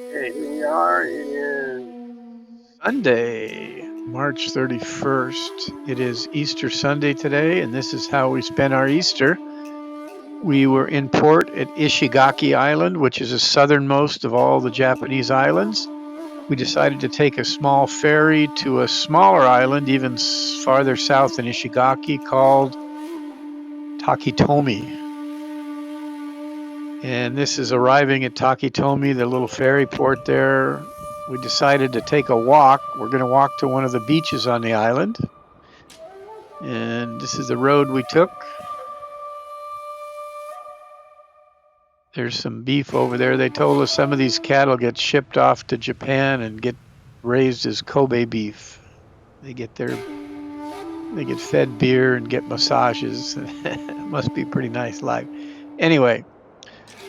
Okay, here we are. It is Sunday, March 31st. It is Easter Sunday today, and this is how we spent our Easter. We were in port at Ishigaki Island, which is the southernmost of all the Japanese islands. We decided to take a small ferry to a smaller island, even farther south than Ishigaki, called Taketomi. And this is arriving at Taketomi, the little ferry port there. We decided to take a walk. We're going to walk to one of the beaches on the island. And this is the road we took. There's some beef over there. They told us some of these cattle get shipped off to Japan and get raised as Kobe beef. They get fed beer and get massages. It must be a pretty nice life. Anyway,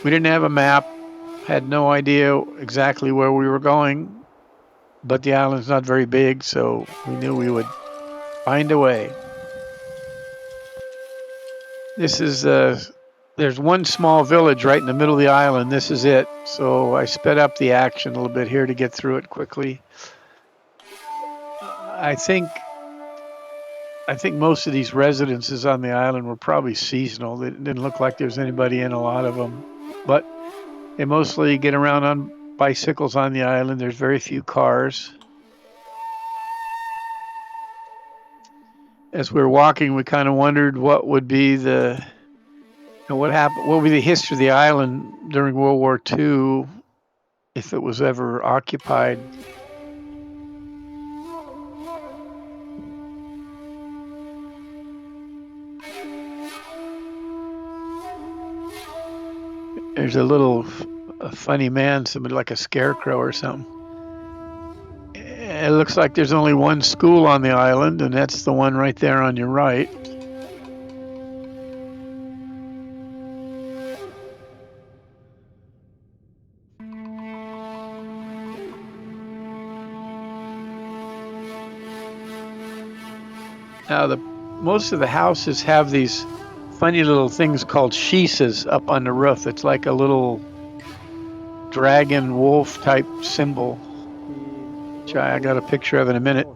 we didn't have a map, had no idea exactly where we were going, but the island's not very big, so we knew we would find a way. This is there's one small village right in the middle of the island. This is it. So I sped up the action a little bit here to get through it quickly. I think I think most of these residences on the island were probably seasonal. It didn't look like there was anybody in a lot of them, but they mostly get around on bicycles on the island. There's very few cars. As we were walking, we kind of wondered what would be what happened, what would be the history of the island during World War II if it was ever occupied. There's a funny man, somebody like a scarecrow or something. It looks like there's only one school on the island, and that's the one right there on your right. Now, most of the houses have these funny little things called shises up on the roof. It's like a little dragon wolf type symbol, which I got a picture of in a minute.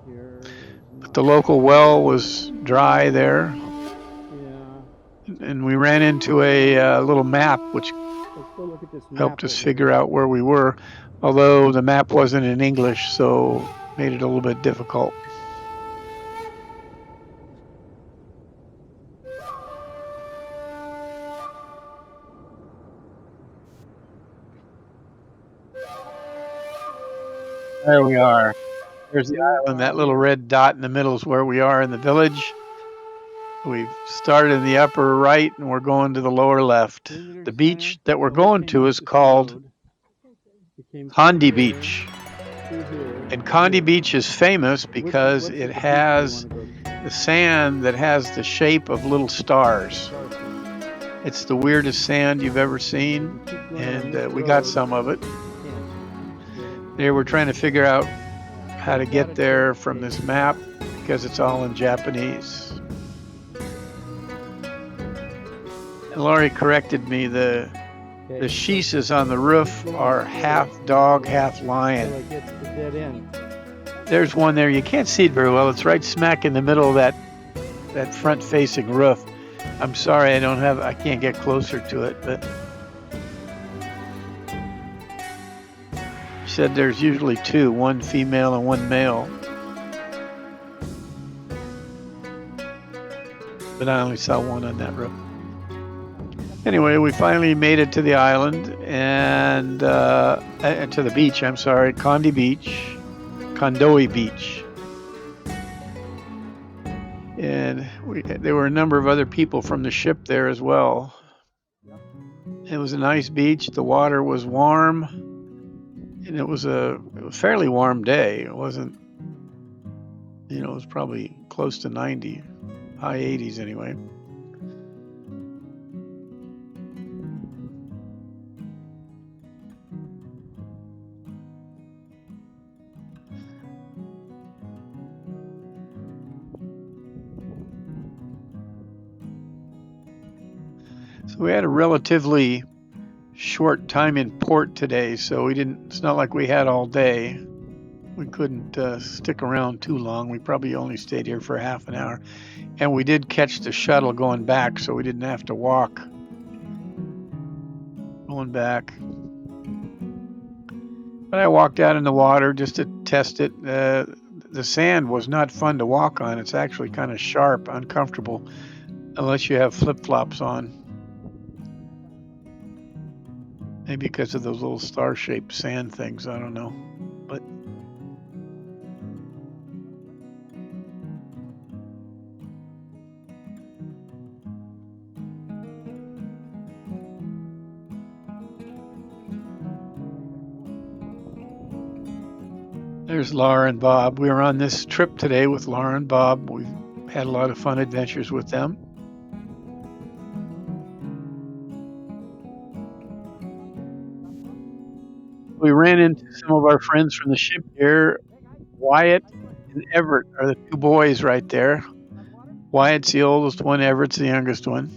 But the local well was dry there, and we ran into a little map which helped us figure out where we were, although the map wasn't in English, so made it a little bit difficult. There we are. There's the island. That little red dot in the middle is where we are in the village. We've started in the upper right and we're going to the lower left. The beach that we're going to is called Condi Beach. And Condi Beach is famous because it has the sand that has the shape of little stars. It's the weirdest sand you've ever seen, and we got some of it. There, we're trying to figure out how to get there from this map because it's all in Japanese. And Laurie corrected me. The shises on the roof are half dog, half lion. There's one there. You can't see it very well. It's right smack in the middle of that front-facing roof. I'm sorry, I can't get closer to it, but she said there's usually two, one female and one male. But I only saw one on that roof. Anyway, we finally made it to the island and to the beach. I'm sorry, Kondoi Beach. And there were a number of other people from the ship there as well. It was a nice beach. The water was warm, and it was a fairly warm day. It wasn't, it was probably close to 90, high 80s anyway. So we had a relatively short time in port today, so we didn't. It's not like we had all day. We couldn't stick around too long. We probably only stayed here for half an hour, and we did catch the shuttle going back, so we didn't have to walk going back. But I walked out in the water just to test it. The sand was not fun to walk on. It's actually kind of sharp, uncomfortable, unless you have flip flops on. Maybe because of those little star shaped sand things. I don't know. But there's Laura and Bob. We were on this trip today with Laura and Bob. We've had a lot of fun adventures with them. We ran into some of our friends from the ship here. Wyatt and Everett are the two boys right there. Wyatt's the oldest one, Everett's the youngest one.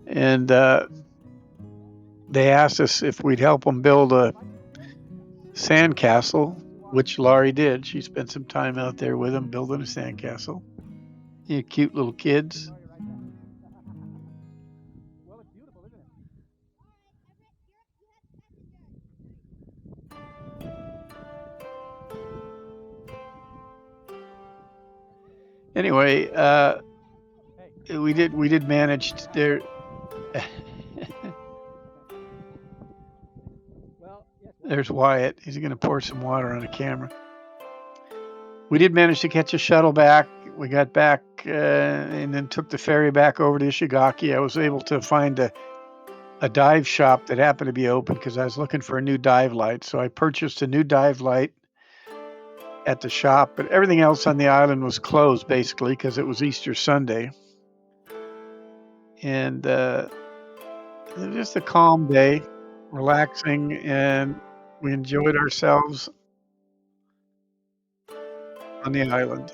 And they asked us if we'd help them build a sandcastle, which Laurie did. She spent some time out there with them building a sandcastle. You cute little kids. Anyway, we did manage there. There's Wyatt. He's going to pour some water on the camera. We did manage to catch a shuttle back. We got back and then took the ferry back over to Ishigaki. I was able to find a dive shop that happened to be open because I was looking for a new dive light. So I purchased a new dive light at the shop, but everything else on the island was closed basically because it was Easter Sunday. And it was just a calm day, relaxing, and we enjoyed ourselves on the island.